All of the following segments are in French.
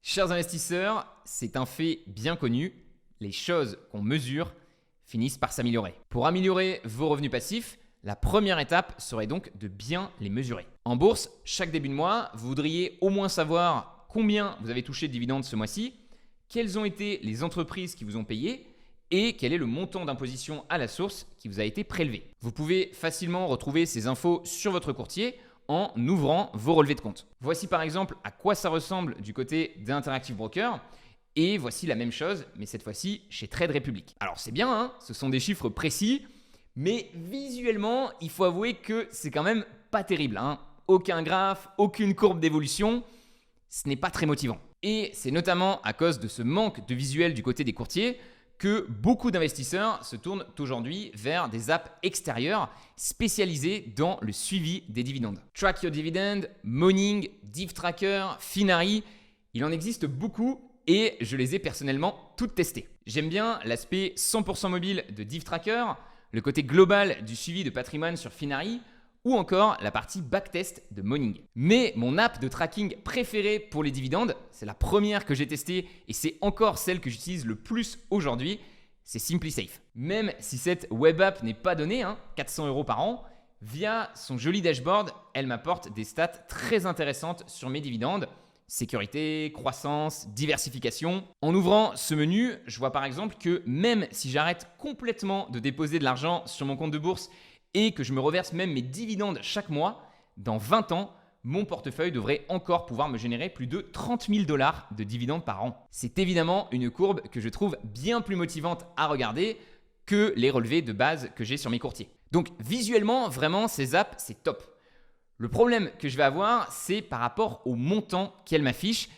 Chers investisseurs, c'est un fait bien connu, les choses qu'on mesure finissent par s'améliorer. Pour améliorer vos revenus passifs, la première étape serait donc de bien les mesurer. En bourse, chaque début de mois, vous voudriez au moins savoir combien vous avez touché de dividendes ce mois-ci, quelles ont été les entreprises qui vous ont payé et quel est le montant d'imposition à la source qui vous a été prélevé. Vous pouvez facilement retrouver ces infos sur votre courtier en ouvrant vos relevés de compte. Voici par exemple à quoi ça ressemble du côté d'Interactive Brokers. Et voici la même chose, mais cette fois-ci chez Trade Republic. Alors c'est bien, hein, ce sont des chiffres précis, mais visuellement, il faut avouer que c'est quand même pas terrible. Aucun graphe, aucune courbe d'évolution, ce n'est pas très motivant. Et c'est notamment à cause de ce manque de visuel du côté des courtiers que beaucoup d'investisseurs se tournent aujourd'hui vers des apps extérieures spécialisées dans le suivi des dividendes. Track Your Dividend, Morning, DivTracker, Finari, il en existe beaucoup et je les ai personnellement toutes testées. J'aime bien l'aspect 100% mobile de DivTracker, le côté global du suivi de patrimoine sur Finari ou encore la partie backtest de Morning. Mais mon app de tracking préférée pour les dividendes, c'est la première que j'ai testée et c'est encore celle que j'utilise le plus aujourd'hui, c'est SimpliSafe. Même si cette web app n'est pas donnée, 400 € par an, via son joli dashboard, elle m'apporte des stats très intéressantes sur mes dividendes. Sécurité, croissance, diversification. En ouvrant ce menu, je vois par exemple que même si j'arrête complètement de déposer de l'argent sur mon compte de bourse et que je me reverse même mes dividendes chaque mois, dans 20 ans, mon portefeuille devrait encore pouvoir me générer plus de 30 000 $ de dividendes par an. C'est évidemment une courbe que je trouve bien plus motivante à regarder que les relevés de base que j'ai sur mes courtiers. Donc visuellement, vraiment, ces apps, c'est top. Le problème que je vais avoir, c'est par rapport au montant qu'elles m'affichent.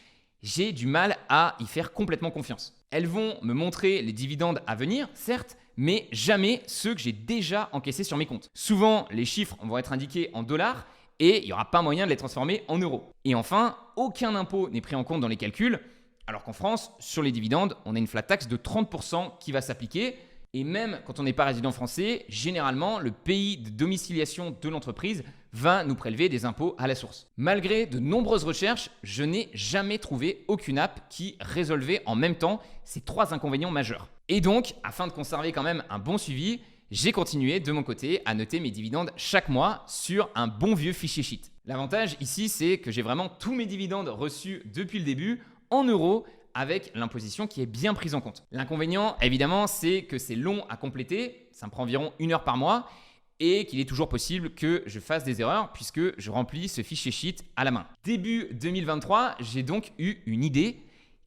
J'ai du mal à y faire complètement confiance. Elles vont me montrer les dividendes à venir, certes, mais jamais ceux que j'ai déjà encaissés sur mes comptes. Souvent, les chiffres vont être indiqués en dollars et il n'y aura pas moyen de les transformer en euros. Et enfin, aucun impôt n'est pris en compte dans les calculs, alors qu'en France, sur les dividendes, on a une flat tax de 30% qui va s'appliquer. Et même quand on n'est pas résident français, généralement, le pays de domiciliation de l'entreprise va nous prélever des impôts à la source. Malgré de nombreuses recherches, je n'ai jamais trouvé aucune app qui résolvait en même temps ces trois inconvénients majeurs. Et donc, afin de conserver quand même un bon suivi, j'ai continué de mon côté à noter mes dividendes chaque mois sur un bon vieux fichier sheet. L'avantage ici, c'est que j'ai vraiment tous mes dividendes reçus depuis le début en euros, avec l'imposition qui est bien prise en compte. L'inconvénient, évidemment, c'est que c'est long à compléter, ça me prend environ 1 heure par mois, et qu'il est toujours possible que je fasse des erreurs puisque je remplis ce fichier sheet à la main. Début 2023, j'ai donc eu une idée,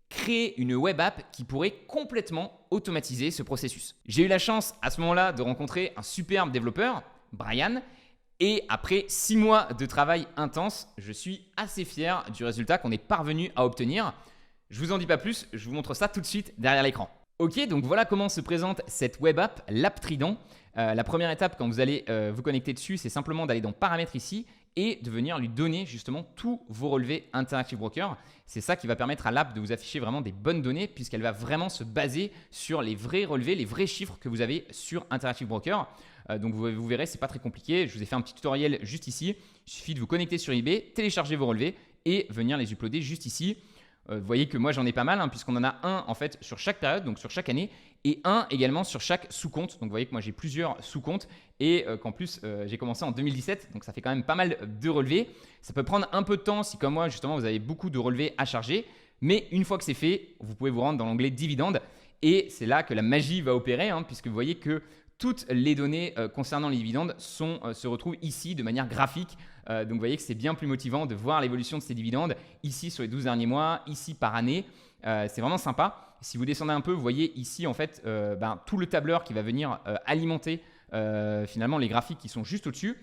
créer une web app qui pourrait complètement automatiser ce processus. J'ai eu la chance à ce moment-là de rencontrer un superbe développeur, Brian, et après 6 mois de travail intense, je suis assez fier du résultat qu'on est parvenu à obtenir. Je vous en dis pas plus, je vous montre ça tout de suite derrière l'écran. Ok, donc voilà comment se présente cette web app, l'app Trident. La première étape quand vous allez vous connecter dessus, c'est simplement d'aller dans Paramètres ici et de venir lui donner justement tous vos relevés Interactive Brokers. C'est ça qui va permettre à l'app de vous afficher vraiment des bonnes données puisqu'elle va vraiment se baser sur les vrais relevés, les vrais chiffres que vous avez sur Interactive Brokers. Donc vous verrez, c'est pas très compliqué. Je vous ai fait un petit tutoriel juste ici. Il suffit de vous connecter sur eBay, télécharger vos relevés et venir les uploader juste ici. Vous voyez que moi j'en ai pas mal puisqu'on en a un en fait sur chaque période, donc sur chaque année, et un également sur chaque sous-compte. Donc vous voyez que moi j'ai plusieurs sous-comptes et qu'en plus j'ai commencé en 2017, donc ça fait quand même pas mal de relevés. Ça peut prendre un peu de temps si comme moi justement vous avez beaucoup de relevés à charger, mais une fois que c'est fait, vous pouvez vous rendre dans l'onglet dividendes et c'est là que la magie va opérer puisque vous voyez que toutes les données concernant les dividendes se retrouvent ici de manière graphique. Donc vous voyez que c'est bien plus motivant de voir l'évolution de ces dividendes ici sur les 12 derniers mois, ici par année. C'est vraiment sympa. Si vous descendez un peu, vous voyez ici en fait tout le tableur qui va venir alimenter finalement les graphiques qui sont juste au-dessus.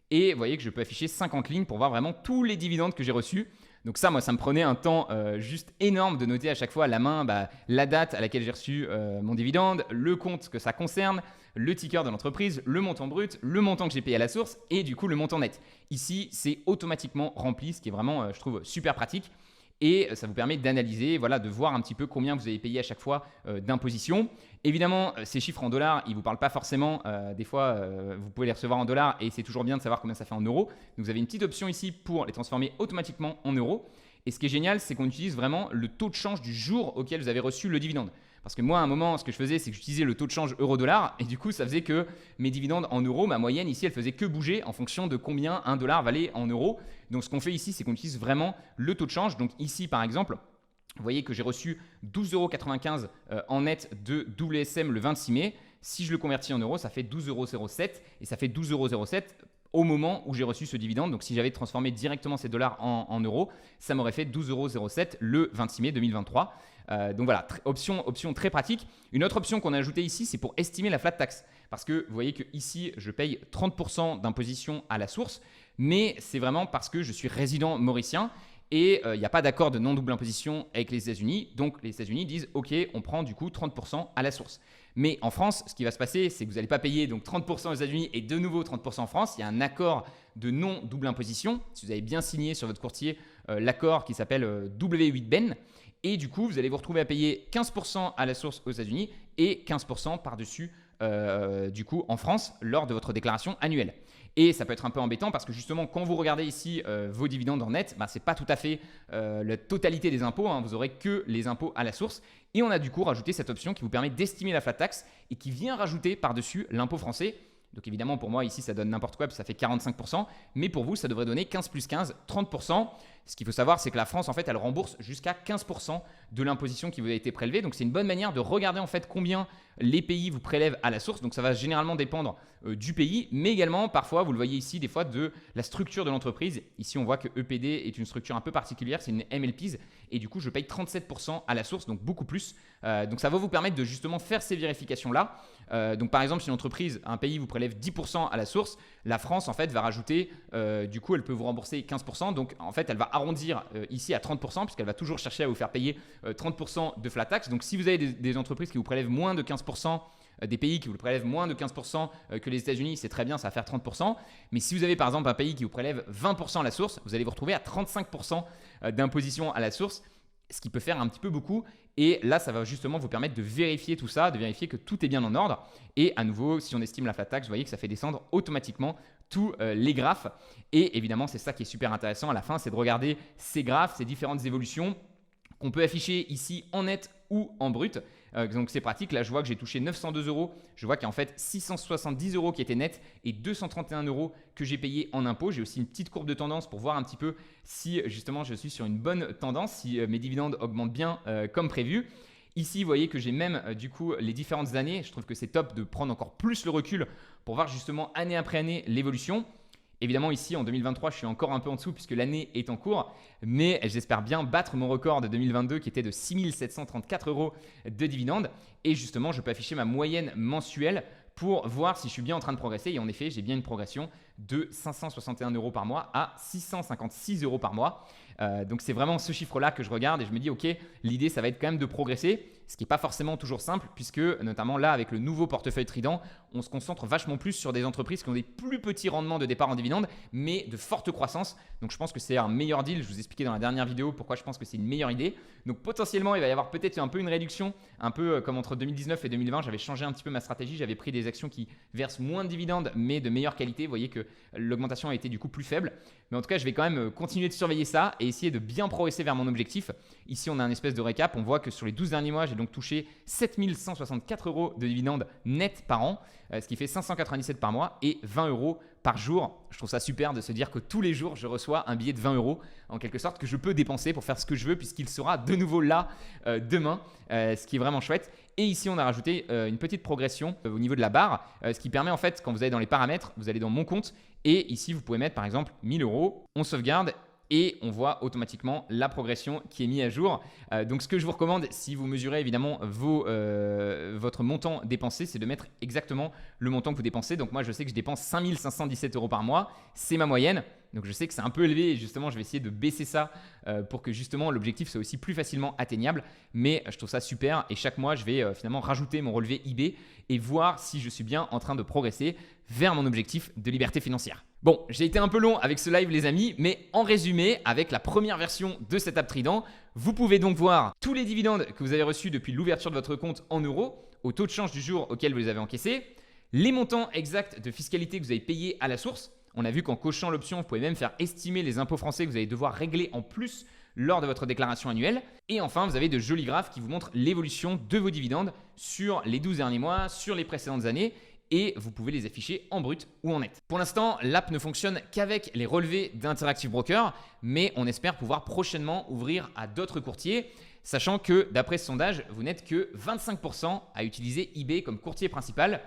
Et vous voyez que je peux afficher 50 lignes pour voir vraiment tous les dividendes que j'ai reçus. Donc ça, moi, ça me prenait un temps juste énorme de noter à chaque fois à la main la date à laquelle j'ai reçu mon dividende, le compte que ça concerne, le ticker de l'entreprise, le montant brut, le montant que j'ai payé à la source et du coup le montant net. Ici, c'est automatiquement rempli, ce qui est vraiment, je trouve, super pratique. Et ça vous permet d'analyser, voilà, de voir un petit peu combien vous avez payé à chaque fois d'imposition. Évidemment, ces chiffres en dollars, ils ne vous parlent pas forcément. Des fois, vous pouvez les recevoir en dollars et c'est toujours bien de savoir combien ça fait en euros. Donc, vous avez une petite option ici pour les transformer automatiquement en euros. Et ce qui est génial, c'est qu'on utilise vraiment le taux de change du jour auquel vous avez reçu le dividende. Parce que moi, à un moment, ce que je faisais, c'est que j'utilisais le taux de change euro-dollar. Et du coup, ça faisait que mes dividendes en euros, ma moyenne ici, elle faisait que bouger en fonction de combien un dollar valait en euros. Donc, ce qu'on fait ici, c'est qu'on utilise vraiment le taux de change. Donc, ici, par exemple, vous voyez que j'ai reçu 12,95 € en net de WSM le 26 mai. Si je le convertis en euros, ça fait 12,07 € et ça fait 12,07 € au moment où j'ai reçu ce dividende. Donc, si j'avais transformé directement ces dollars en euros, ça m'aurait fait 12,07 € le 26 mai 2023. Donc voilà, option très pratique. Une autre option qu'on a ajoutée ici, c'est pour estimer la flat tax. Parce que vous voyez que ici, je paye 30% d'imposition à la source, mais c'est vraiment parce que je suis résident mauricien et il n'y a pas d'accord de non-double imposition avec les États-Unis. Donc les États-Unis disent OK, on prend du coup 30% à la source. Mais en France, ce qui va se passer, c'est que vous n'allez pas payer donc 30% aux États-Unis et de nouveau 30% en France. Il y a un accord de non-double imposition. Si vous avez bien signé sur votre courtier l'accord qui s'appelle W8BEN. Et du coup, vous allez vous retrouver à payer 15% à la source aux États-Unis et 15% par-dessus du coup en France lors de votre déclaration annuelle. Et ça peut être un peu embêtant parce que justement, quand vous regardez ici vos dividendes en net, ce n'est pas tout à fait la totalité des impôts. Vous n'aurez que les impôts à la source. Et on a du coup rajouté cette option qui vous permet d'estimer la flat tax et qui vient rajouter par-dessus l'impôt français. Donc évidemment, pour moi, ici, ça donne n'importe quoi, ça fait 45%. Mais pour vous, ça devrait donner 15 plus 15, 30%. Ce qu'il faut savoir, c'est que la France, en fait, elle rembourse jusqu'à 15% de l'imposition qui vous a été prélevée. Donc c'est une bonne manière de regarder en fait combien les pays vous prélèvent à la source. Donc ça va généralement dépendre du pays, mais également parfois, vous le voyez ici, des fois de la structure de l'entreprise. Ici, on voit que EPD est une structure un peu particulière, c'est une MLPs. Et du coup, je paye 37% à la source, donc beaucoup plus. Donc ça va vous permettre de justement faire ces vérifications-là. Donc par exemple, si une entreprise, un pays vous prélève 10% à la source, la France en fait va rajouter, du coup elle peut vous rembourser 15%, donc en fait elle va arrondir ici à 30% puisqu'elle va toujours chercher à vous faire payer 30% de flat tax. Donc si vous avez des entreprises qui vous prélèvent moins de 15%, des pays qui vous prélèvent moins de 15% que les États-Unis, c'est très bien, ça va faire 30%. Mais si vous avez par exemple un pays qui vous prélève 20% à la source, vous allez vous retrouver à 35% d'imposition à la source, ce qui peut faire un petit peu beaucoup. Et là, ça va justement vous permettre de vérifier tout ça, de vérifier que tout est bien en ordre. Et à nouveau, si on estime la flat tax, vous voyez que ça fait descendre automatiquement tous les graphes. Et évidemment, c'est ça qui est super intéressant à la fin, c'est de regarder ces graphes, ces différentes évolutions qu'on peut afficher ici en net ou en brut. Donc c'est pratique, là je vois que j'ai touché 902 €, je vois qu'il y a en fait 670 € qui étaient nets et 231 € que j'ai payé en impôts. J'ai aussi une petite courbe de tendance pour voir un petit peu si justement je suis sur une bonne tendance, si mes dividendes augmentent bien comme prévu. Ici, vous voyez que j'ai même du coup les différentes années. Je trouve que c'est top de prendre encore plus le recul pour voir justement année après année l'évolution. Évidemment, ici, en 2023, je suis encore un peu en dessous puisque l'année est en cours, mais j'espère bien battre mon record de 2022 qui était de 6 734 € de dividendes. Et justement, je peux afficher ma moyenne mensuelle pour voir si je suis bien en train de progresser. Et en effet, j'ai bien une progression de 561 € par mois à 656 € par mois. Donc, c'est vraiment ce chiffre-là que je regarde et je me dis, OK, l'idée, ça va être quand même de progresser. Ce qui n'est pas forcément toujours simple puisque notamment là avec le nouveau portefeuille Trident, on se concentre vachement plus sur des entreprises qui ont des plus petits rendements de départ en dividendes mais de forte croissance. Donc je pense que c'est un meilleur deal. Je vous expliquais dans la dernière vidéo pourquoi je pense que c'est une meilleure idée. Donc potentiellement il va y avoir peut-être un peu une réduction, un peu comme entre 2019 et 2020, j'avais changé un petit peu ma stratégie. J'avais pris des actions qui versent moins de dividendes mais de meilleure qualité. Vous voyez que l'augmentation a été du coup plus faible. Mais en tout cas je vais quand même continuer de surveiller ça et essayer de bien progresser vers mon objectif. Ici on a un espèce de récap. On voit que sur les 12 derniers mois, j'ai donc touché 7 164 € de dividendes nets par an, ce qui fait 597 par mois et 20 € par jour. Je trouve ça super de se dire que tous les jours, je reçois un billet de 20 € en quelque sorte que je peux dépenser pour faire ce que je veux puisqu'il sera de nouveau là demain, ce qui est vraiment chouette. Et ici, on a rajouté une petite progression au niveau de la barre, ce qui permet en fait, quand vous allez dans les paramètres, vous allez dans mon compte et ici, vous pouvez mettre par exemple 1000 €, on sauvegarde et on voit automatiquement la progression qui est mise à jour. Donc ce que je vous recommande, si vous mesurez évidemment votre montant dépensé, c'est de mettre exactement le montant que vous dépensez. Donc moi, je sais que je dépense 5 517 € par mois, c'est ma moyenne. Donc je sais que c'est un peu élevé et justement, je vais essayer de baisser ça pour que justement l'objectif soit aussi plus facilement atteignable. Mais je trouve ça super et chaque mois, je vais finalement rajouter mon relevé IB et voir si je suis bien en train de progresser vers mon objectif de liberté financière. Bon, j'ai été un peu long avec ce live les amis, mais en résumé, avec la première version de cette app Trident, vous pouvez donc voir tous les dividendes que vous avez reçus depuis l'ouverture de votre compte en euros, au taux de change du jour auquel vous les avez encaissés, les montants exacts de fiscalité que vous avez payés à la source. On a vu qu'en cochant l'option, vous pouvez même faire estimer les impôts français que vous allez devoir régler en plus lors de votre déclaration annuelle. Et enfin, vous avez de jolis graphes qui vous montrent l'évolution de vos dividendes sur les 12 derniers mois, sur les précédentes années. Et vous pouvez les afficher en brut ou en net. Pour l'instant, l'app ne fonctionne qu'avec les relevés d'Interactive Broker, mais on espère pouvoir prochainement ouvrir à d'autres courtiers, sachant que d'après ce sondage, vous n'êtes que 25% à utiliser eBay comme courtier principal.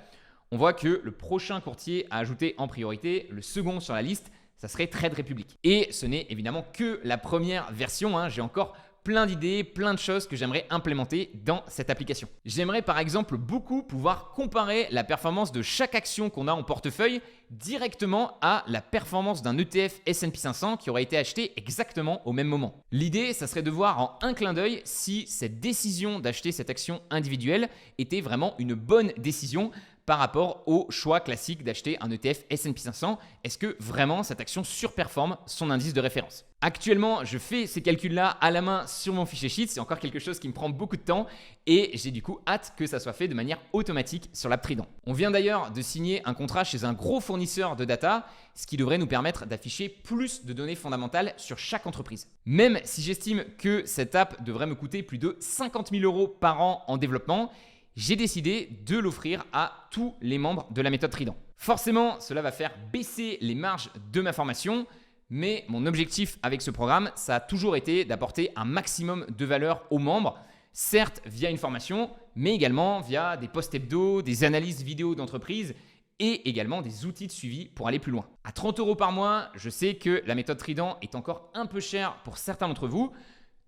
On voit que le prochain courtier à ajouter en priorité, le second sur la liste, ça serait Trade Republic. Et ce n'est évidemment que la première version, j'ai encore plein d'idées, plein de choses que j'aimerais implémenter dans cette application. J'aimerais par exemple beaucoup pouvoir comparer la performance de chaque action qu'on a en portefeuille directement à la performance d'un ETF S&P 500 qui aurait été acheté exactement au même moment. L'idée, ça serait de voir en un clin d'œil si cette décision d'acheter cette action individuelle était vraiment une bonne décision par rapport au choix classique d'acheter un ETF S&P 500. Est-ce que vraiment cette action surperforme son indice de référence? Actuellement, je fais ces calculs-là à la main sur mon fichier Sheet. C'est encore quelque chose qui me prend beaucoup de temps et j'ai du coup hâte que ça soit fait de manière automatique sur l'app Trident. On vient d'ailleurs de signer un contrat chez un gros fournisseur de data, ce qui devrait nous permettre d'afficher plus de données fondamentales sur chaque entreprise. Même si j'estime que cette app devrait me coûter plus de 50 000 € par an en développement, j'ai décidé de l'offrir à tous les membres de la méthode Trident. Forcément, cela va faire baisser les marges de ma formation, mais mon objectif avec ce programme, ça a toujours été d'apporter un maximum de valeur aux membres, certes via une formation, mais également via des posts hebdo, des analyses vidéo d'entreprise et également des outils de suivi pour aller plus loin. À 30 € par mois, je sais que la méthode Trident est encore un peu chère pour certains d'entre vous.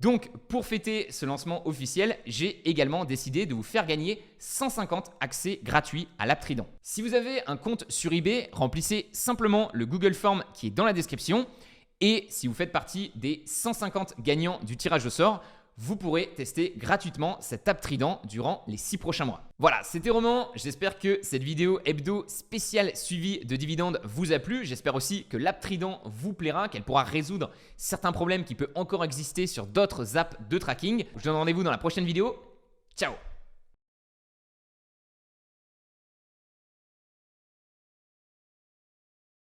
Donc, pour fêter ce lancement officiel, j'ai également décidé de vous faire gagner 150 accès gratuits à l'app Trident. Si vous avez un compte sur eBay, remplissez simplement le Google Form qui est dans la description. Et si vous faites partie des 150 gagnants du tirage au sort, vous pourrez tester gratuitement cette app Trident durant les 6 prochains mois. Voilà, c'était Romain. J'espère que cette vidéo hebdo spéciale suivi de dividendes vous a plu. J'espère aussi que l'app Trident vous plaira, qu'elle pourra résoudre certains problèmes qui peuvent encore exister sur d'autres apps de tracking. Je vous donne rendez-vous dans la prochaine vidéo. Ciao!